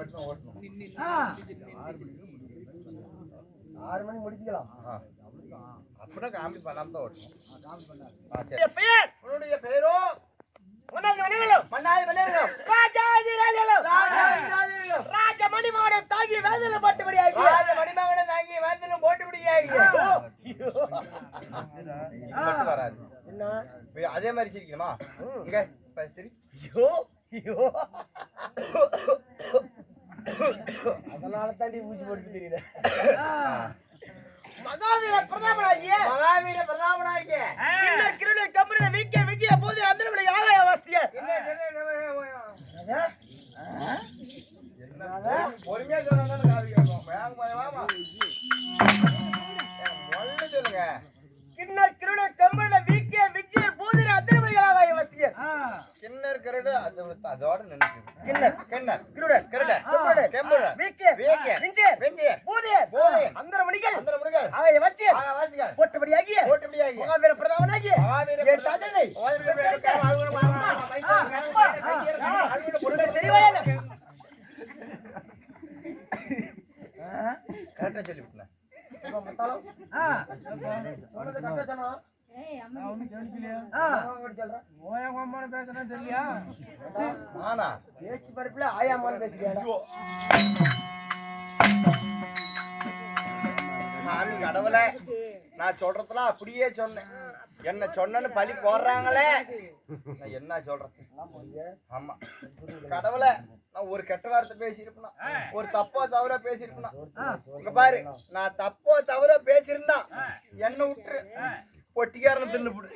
மட்டும் ஓட்டணும். 6 மணி முடிச்சுக்கலாம். அப்படின்னா காமெடி பண்ணாம தான் ஓட்டணும். உன்னுடைய பெயரோ ராஜமணிமகனம் தாங்கி வேதனை போட்டுபடியாகி ராஜமணிமகனம் தாங்கி வேதனை போட்டுபடியாகி வராது. என்ன அதே மாதிரி சிரிக்கணுமா? இங்க சரி. அதனால தாண்டி ஊசி போட்டு தெரியல. மகாவீர பிரதாபனாகிய கிருண கம்பெனி வீக்க விஜய போது அந்த ஆலய வாசியர் பொறுமையா சொன்னா சொல்லுங்க. கிண்ணர் கிருண கம்பெனி வீக்க விஜய போது அந்த ஆலய வாசியர் கிண்ணர் கரடு அதோட நினைச்சு கிண்ணர் கிண்ணர் கிருடர் கரடு கம்பெனி கெம்புட வீக்க வீக்க விஜய வெஞ்சிய போது போது அந்த மணிகள் ஆலய வாசியர் போட்டுபடியாகி மகாவீர பிரதாபனாகிய சாதனை பேச்சு பருப்புல ஆயாமான பேசுறியா? சாமி கடவுளே, நான் சொல்றதுலாம் அப்படியே சொன்னேன். என்ன சொன்னன்னு பழி போடுறாங்களே, நான் என்ன சொல்றேன்? ஆமா கடவுளே, நான் ஒரு கெட்ட வார்த்தை பேசியிருப்பேனா, ஒரு தப்போ தவறோ பேசியிருப்பேனா? இங்க பாரு, நான் தப்போ தவறோ பேசியிருந்தா என்ன விட்டுரு, பொட்டிக்காரன் தின்னுபிடு.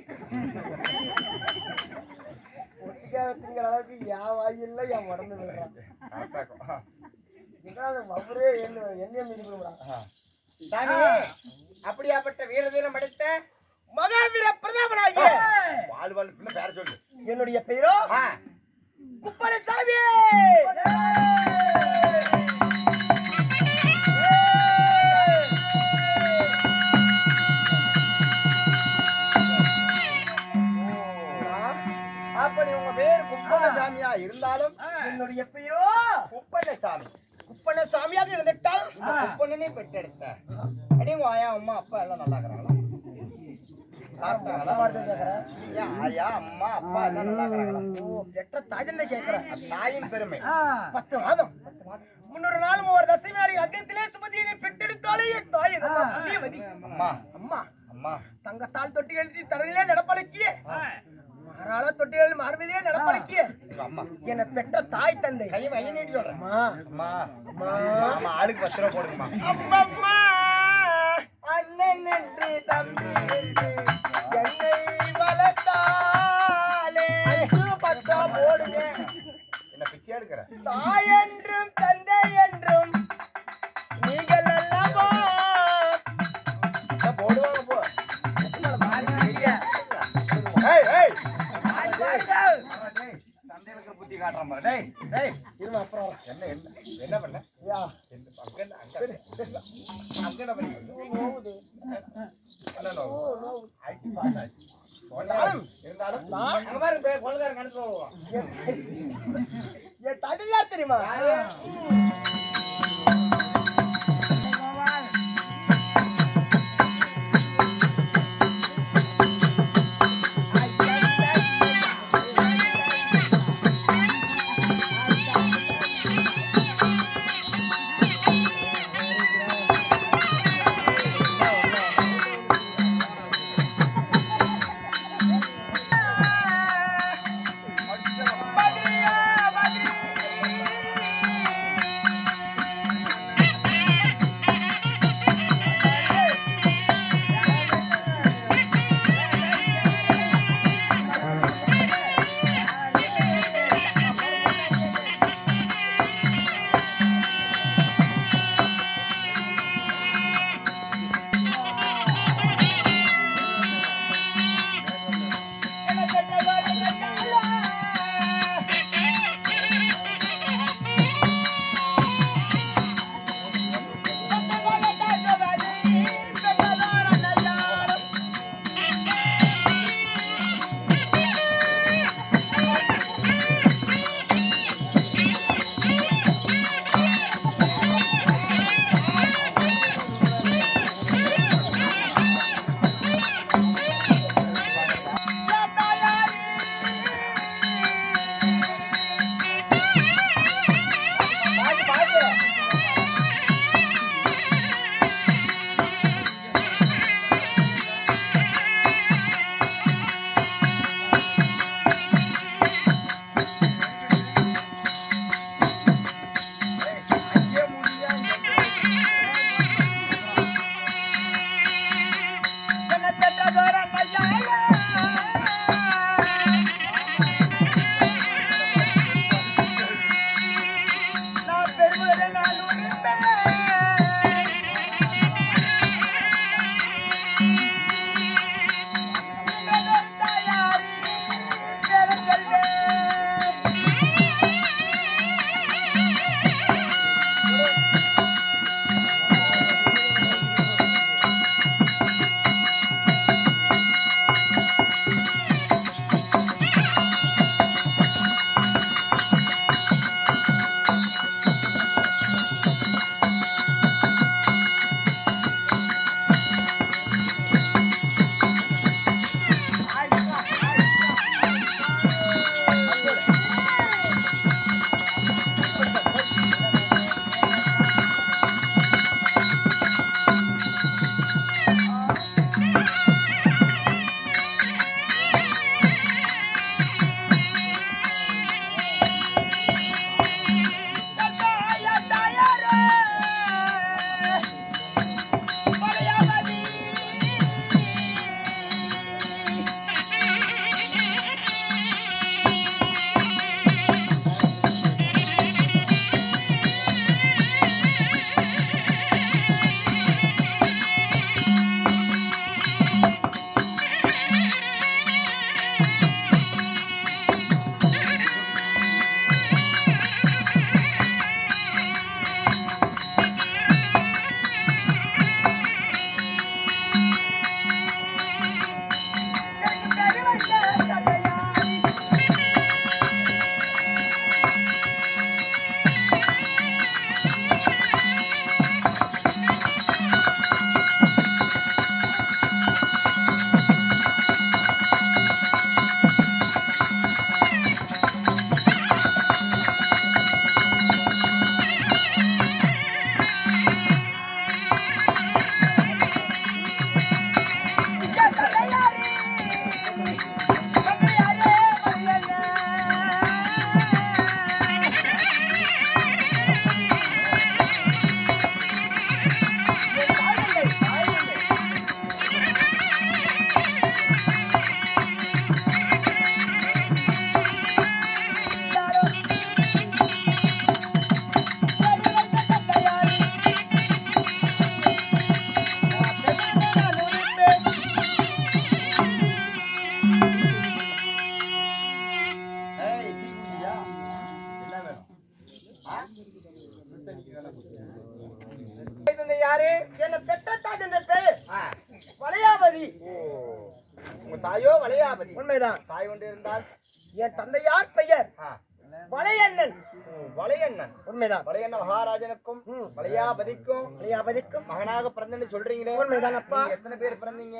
பொட்டிக்கார திங்கிற அளவுக்கு என் வாயில்ல என் உடம்பு விடுறான். அவரே என்ன மீறி விடுறான். அப்படியாப்பட்ட வீர தீரம் அடைத்த மகாவீர பிரதாபனாகிய வாழ்வாள் பிள்ளை பேர சொல்லு. என்னுடைய பெயரோ குப்பளசாமி. அப்படி உங்க பேர் குப்பளசாமியா இருந்தாலும் என்னுடைய பெயரோ குப்பளசாமி. குப்பளசாமியாக இருந்துட்டால் குப்பனே பெற்றெடுத்த அடி உங்க ஆயா அம்மா அப்பா எல்லாம் நல்லா இருக்கிறாங்களா? ஆயா அம்மா அப்பா எல்லாம் நல்லா இருக்கிறாங்களா? பெற்ற தாஜல்ல கேட்கிறேன். தாயின் பெருமை 10 மாதம் 300 நாள் 3 தசையாளி அங்கத்திலே சுமதியை பெற்றெடுத்தாலே என் தாய் அம்மா அம்மா அம்மா தங்கத்தால் தொட்டி எழுதி தரையிலே நடப்பழக்கிய மாறாள தொட்டிகள் மார்பதிலே நடப்பழக்கிய அம்மா என்னை பெற்ற தாய் தந்தை கையை நீட்டி சொல்றேன். அம்மா அம்மா அம்மா ஆளுக்கு 10 ரூபா போடுங்கம்மா. அம்மம்மா அண்ணன் என்று தம்பி என்று என்னை வளர்த்தாலே 10 போடுங்க. என்ன பிச்சை எடுக்கிற? தாய் என்றும் தந்தை என்றும் நீங்கள் அல்லவா போடுவாங்க போ. தந்தைகளுக்கு புத்தி காட்டுறான் பாரு. டேய் டேய் இருமா அப்புறம் என்ன என்ன என்ன பண்ண? அங்க அங்க பண்ணி இருந்தாலும் அங்க பாரு கொள்ளைக்காரன் கணக்கு போவான். என் தடியார் தெரியுமா? யாரு என்ன பெற்ற தாய் என்ற பேரு வளையாபதி. உங்க தாயோ வளையாபதி? உண்மைதான். தாய் ஒன்று இருந்தால் என் தந்தையார் பெயர் வளையண்ணன். வளையண்ணன்? உண்மைதான். வளையண்ணன் மகாராஜனுக்கும் வளையாபதிக்கும் மகனாக பிறந்தன்னு சொல்றீங்களே? உண்மைதான் அப்பா. எத்தனை பேர் பிறந்தீங்க?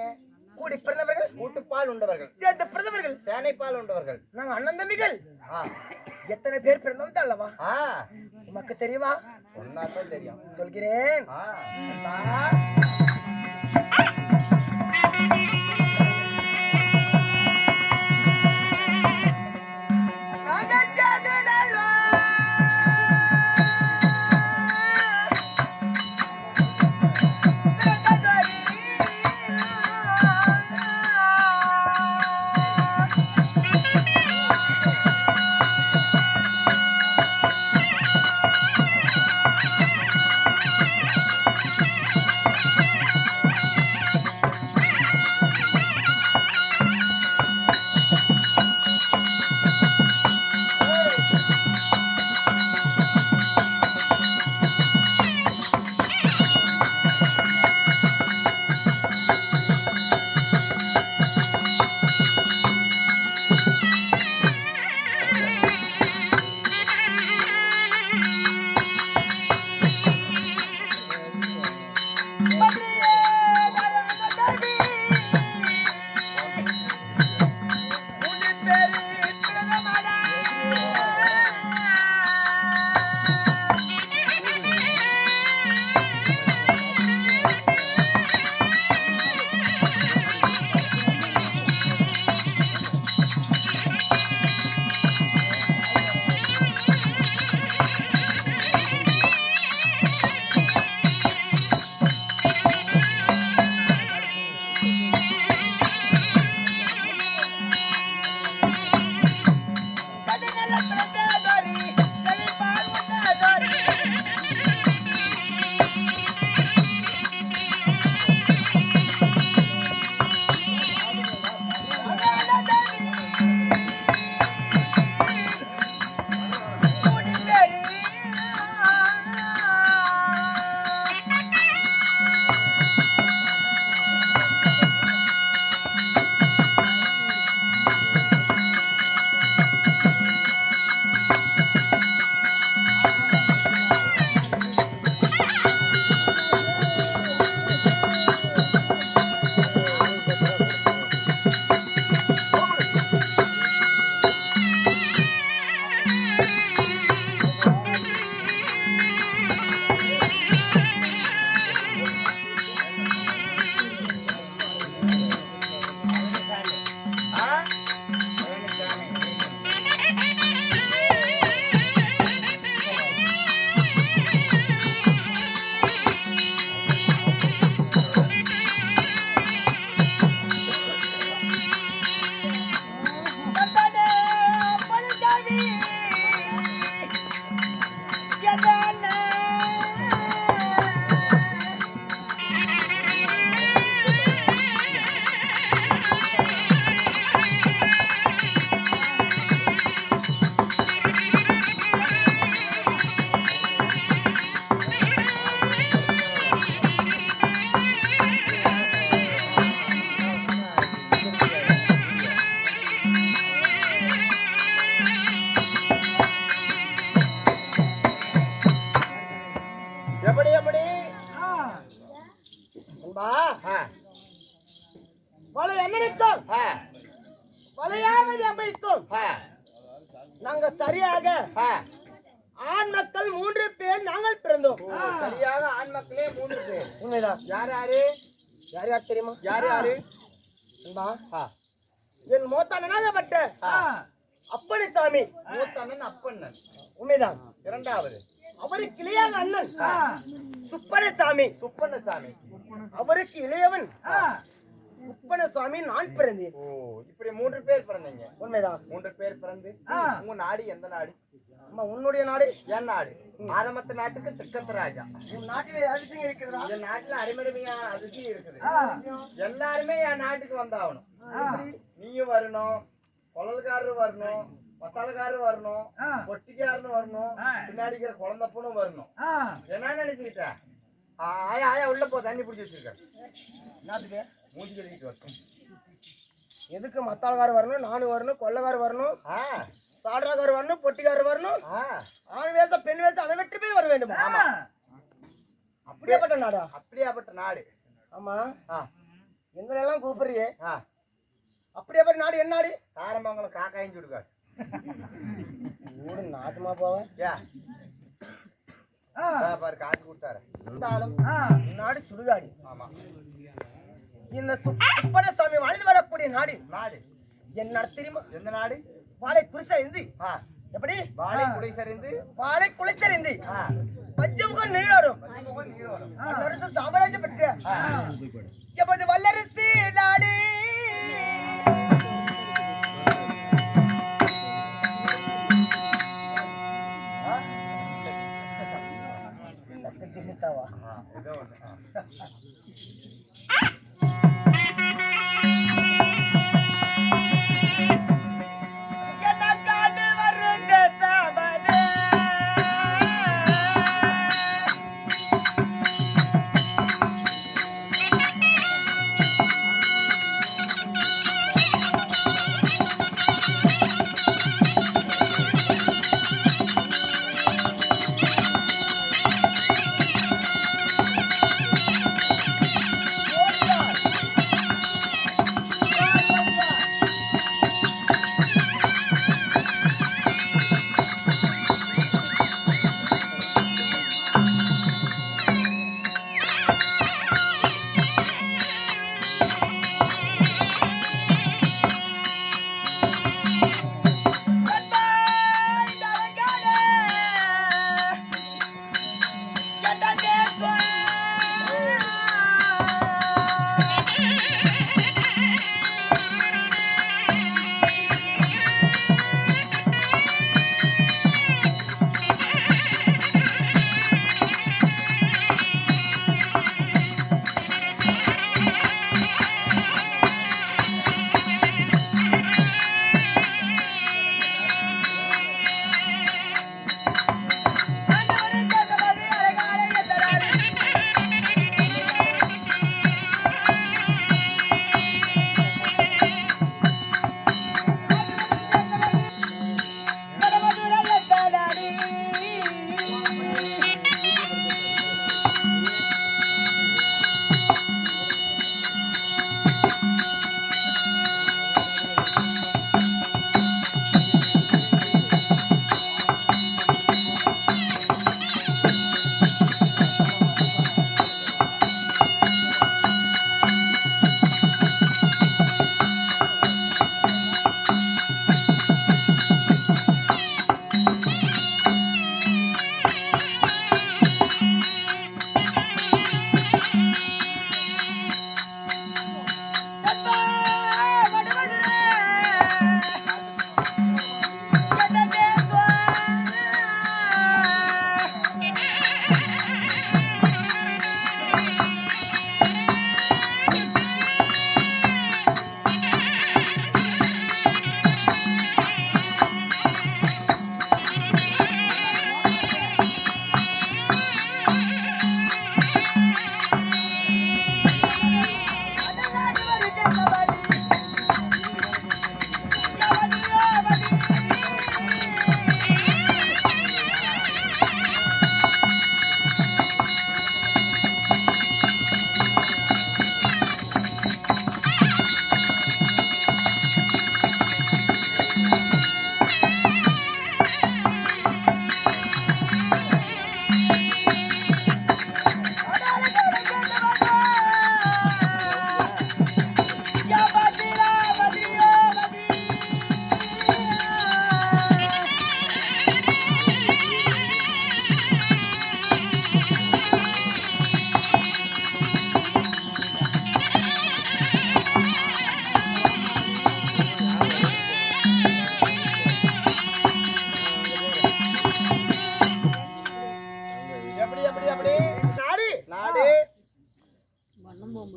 கூடி பிறந்தவர்கள், கூட்டுப்பால் உண்டவர்கள், சேர்ந்து பிறந்தவர்கள், சேனைப்பால் உண்டவர்கள், நாங்க அண்ணன் தம்பிகள். எத்தனை பேர் பிறந்தவங்க அல்லவா? உனக்கு தெரியுமா? ஒன்னாத்தான் தெரியும். சொல்கிறேன். வலை அண்ணனுக்கும் வலையாவது அமைக்கும் நாங்க சரியாக ஆண் மக்கள் 3 பேர் நாங்கள் பிறந்தோம். சரியாக ஆண் மக்களே 3 பேர். உண்மைதான். யார் யாரு? யார் யார் தெரியுமா? யார் யாரு? என் மூத்தானப்பட்ட அப்பனிசாமி. மூத்தண்ணன் அப்பண்ணன். உண்மைதான். இரண்டாவது அவருக்கு இளையவன் அண்ணன் சுப்பனசாமி. சுப்பண்ணசாமி. அவருக்கு இளையவன் சுப்பனசாமி. நான் பிறந்தேன். ஓ, இப்படி 3 பேர் பிறந்தீங்க. உண்மைதான். 3 பேர் பிறந்து உங்க நாடு எந்த நாடு? அம்மா உன்னுடைய நாடு? என் நாடு ஆதமத்த நாட்டுக்கு திக்கத்து ராஜா. உன் நாட்டிலே அதிசயம் இருக்கிறதா? என் நாட்டுல அருமையான அதிசயம் இருக்குது. எல்லாருமே என் நாட்டுக்கு வந்தாகணும். நீயும் வரணும், குழல்காரரும் வரணும், மத்தாளக்காரரும் வரணும், பொட்டிக்காரனும் வரணும், பின்னாடிக்கிற குழந்தைப்பனும் வரணும். என்ன நினைச்சுக்கிட்ட? ஆயா ஆயா உள்ள போ, தண்ணி பிடிச்சி வச்சிருக்கேன். நாட்டுக்கு மூஞ்சி கழுவிட்டு வரட்டும். எதுக்கு மத்தாளக்காரர் வரணும், நானும் வரணும், கொள்ளக்காரர் வரணும், சாடராக்காரர் வரணும், பொட்டிக்காரர் வரணும், ஆண் வேச பெண் வேச அனைவற்று பேர் வர வேண்டும். ஆமா, அப்படியாப்பட்ட நாடா? அப்படியாப்பட்ட நாடு. ஆமா, எங்களெல்லாம் கூப்பிடுறியே, ஆ, அப்படியாப்பட்ட நாடு என்ன நாடு? தாரமங்கலம் காக்காயும் சுடுகாடு. ஊடு நாசமா போவேன். பாரு, காசு கொடுத்தாரு. நாடு சுடுகாடு. ஆமா, இந்த சுப்பனசாமி வாழ்ந்து வரக்கூடிய நாடு நாடு என்ன நாடு தெரியுமா? எந்த நாடு? வாழை குடிசறிந்து. எப்படி? வாழை குடை சரிந்து. வாழை குளிச்சறிந்து பஞ்சமுகம் நீராடும் சாம்ராஜ்யம் பெற்ற எமது வல்லரசு நாடு. ஏதோ ஒண்ணு.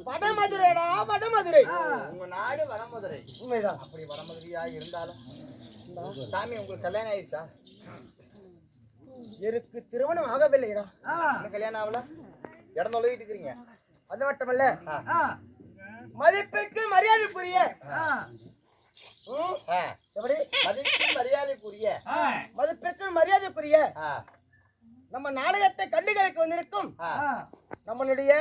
வடமதுரைடா வடமதுரை. உங்க நாடு வடமதுரை. உண்மைதான். அப்படி வடமதுரையா இருந்தாலும் சாமி உங்களுக்கு கல்யாணம் ஆயிடுச்சா? எனக்கு திருமணம் ஆகவில்லைடா. இன்னும் கல்யாணம் ஆகல, இடம் தொலைவிட்டு இருக்கிறீங்க. அது மட்டுமல்ல, மதிப்புக்கு மரியாதைக்குரிய எப்படி மதிப்பு மரியாதைக்குரிய மதிப்பிற்கு மரியாதைக்குரிய நம்ம நாடகத்தை கண்டுகளுக்கு வந்திருக்கும் நம்மளுடைய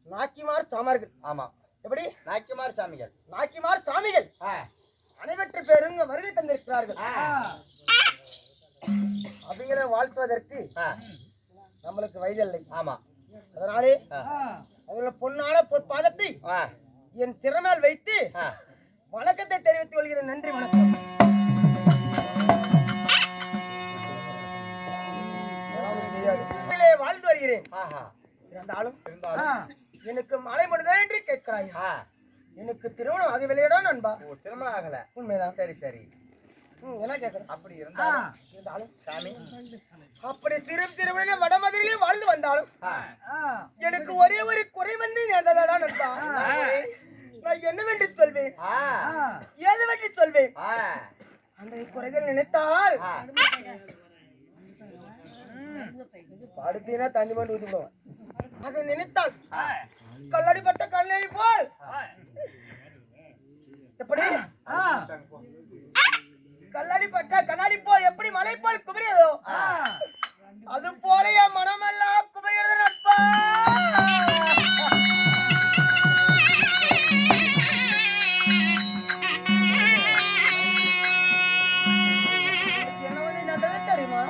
நாக்கிமார் சாமார்கள். ஆமா, எப்படி நாய்க்குமார் சாமிகள். நாக்கிமார் சாமிகள் அனைவற்று பேருங்க வருகை தந்திருக்கிறார்கள். அப்படிங்கிற வாழ்த்துவதற்கு நம்மளுக்கு வயதில்லை. ஆமா, அதனாலே அவங்கள பொன்னான பாதத்தை என் சிறமேல் வைத்து வணக்கத்தை தெரிவித்துக் கொள்கிறேன். நன்றி, வணக்கம். வாழ்ந்து வருகிறேன். இருந்தாலும் எனக்கு மழை மட்டும்தான் என்று கேட்கிறாய். எனக்கு திருமணம் ஆகவில்லையடா நண்பா. திருமணம் ஆகல? உண்மைதான். சரி சரி, என்ன கேட்கிறேன்? அப்படி இருந்தாலும் சாமி, அப்படி திருமணம் வடமதுரையிலே வாழ்ந்து வந்தாலும் எனக்கு ஒரே ஒரு குறை வந்து நேர்ந்ததாடா நண்பா. நான் என்னவென்று சொல்வேன், ஏதுவென்று சொல்வேன். அந்த குறைகள் நினைத்தால் படுத்தீனா தண்ணி மட்டும் ஊத்திடுவோம். அதை நினைத்தால் கல்லடிப்பட்ட கண்ணாடி போல் எப்படி கல்லடிப்பட்ட கண்ணாடி போல் எப்படி மலை போல் குமரியதோ அது போல என் மனமெல்லாம் குமரிகிறது நட்பா. தெரியுமா?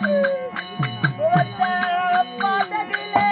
முகத்தை பார்த்ததில்லை.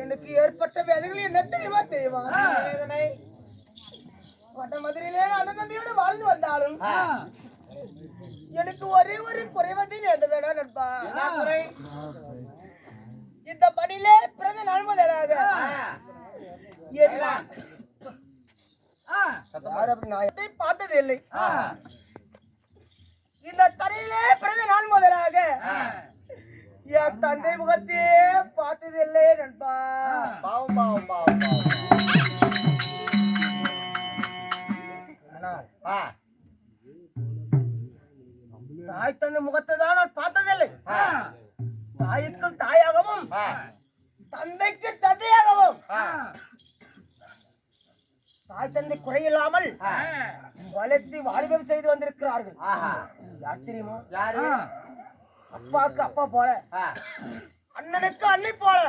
எனக்கு ஏற்பட்ட வேதனைகள் என்ன தெரியுமா வேதனை வட்ட மதுரையிலே அண்ணன் தம்பியோட வாழ்ந்து வந்தாலும் எனக்கு ஒரே ஒரு குறைவதை நேர்ந்ததடா நண்பா. இந்த பணியிலே பிறந்த நாள் முதலாக பார்த்தது இல்லை. இந்த தரையிலே பிறந்த நாள் முதலாக என் தந்தை முகத்தையே பார்த்ததில்லை நண்பா. பாவம் பாவம் பாவம் தாய் தந்தை முகத்தை தான் நான் பார்த்ததில்லை. தாய்க்கு தாயாகவும் தந்தைக்கு தந்தையாகவும் தாய் தந்தை குறையில்லாமல் வளர்த்து வாலிபம் செய்து வந்திருக்கிறார்கள். யார் தெரியுமா? அப்பாவுக்கு அப்பா போல, அண்ணனுக்கு அன்னை போல,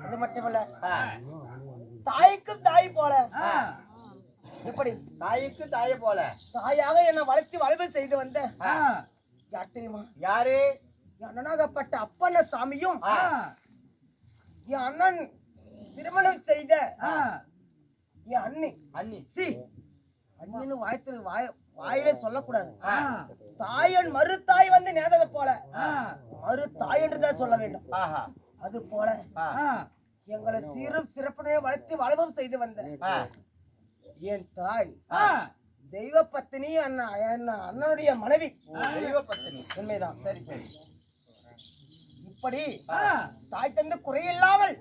அது மட்டுமல்ல தாய்க்கும் தாய் போல. எப்படி? தாய்க்கு தாயை போல தாயாக என்னை வளர்ச்சி வளர்வு செய்து வந்த யார் தெரியுமா? யாரு? அண்ணனாகப்பட்ட அப்பண்ண சாமியும் என் அண்ணன் திருமணம் செய்த என் அண்ணி அண்ணின்னு வாயிலே சொல்லக்கூடாது. தாயன் மறு தாய் வந்து நேர்ந்தது போல மறு தாய் என்றுதான் சொல்ல வேண்டும். அது போல எங்களை சீரும் சிறப்புடனே வளர்த்து வளவும் செய்து வந்த என் தாய் தெய்வ பத்தினி அண்ணனுடைய மனைவி. தெய்வ பத்தினி உண்மைதான். சரி சரி. இப்படி தாய் தந்து குறையில்லாமல்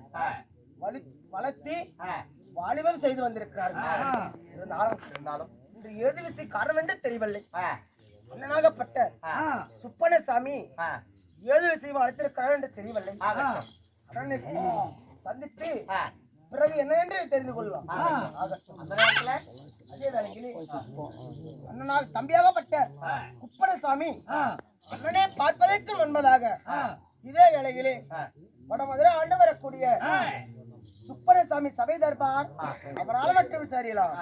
வளர்த்தி வாலிபம் செய்து வந்திருக்கிறார்கள். இருந்தாலும் இன்று ஏது விஷய காரணம் என்று தெரியவில்லை. அண்ணனாகப்பட்ட சுப்பனசாமி ஏது விஷயம் வளர்த்திருக்கிறார் என்று தெரியவில்லை. அண்ணனை சந்தித்து பிறகு என்ன என்று தெரிந்து கொள்ளலாம். அந்த நேரத்தில் அதே வேளையில் அண்ணனாக தம்பியாகப்பட்ட குப்பனசாமி அண்ணனை பார்ப்பதற்கு முன்பதாக இதே வேளையிலே வடமதுரை ஆண்டு வரக்கூடிய சுப்பனசாமி சபை தர்பார் அவரால் மட்டும் விசாரியலாம்.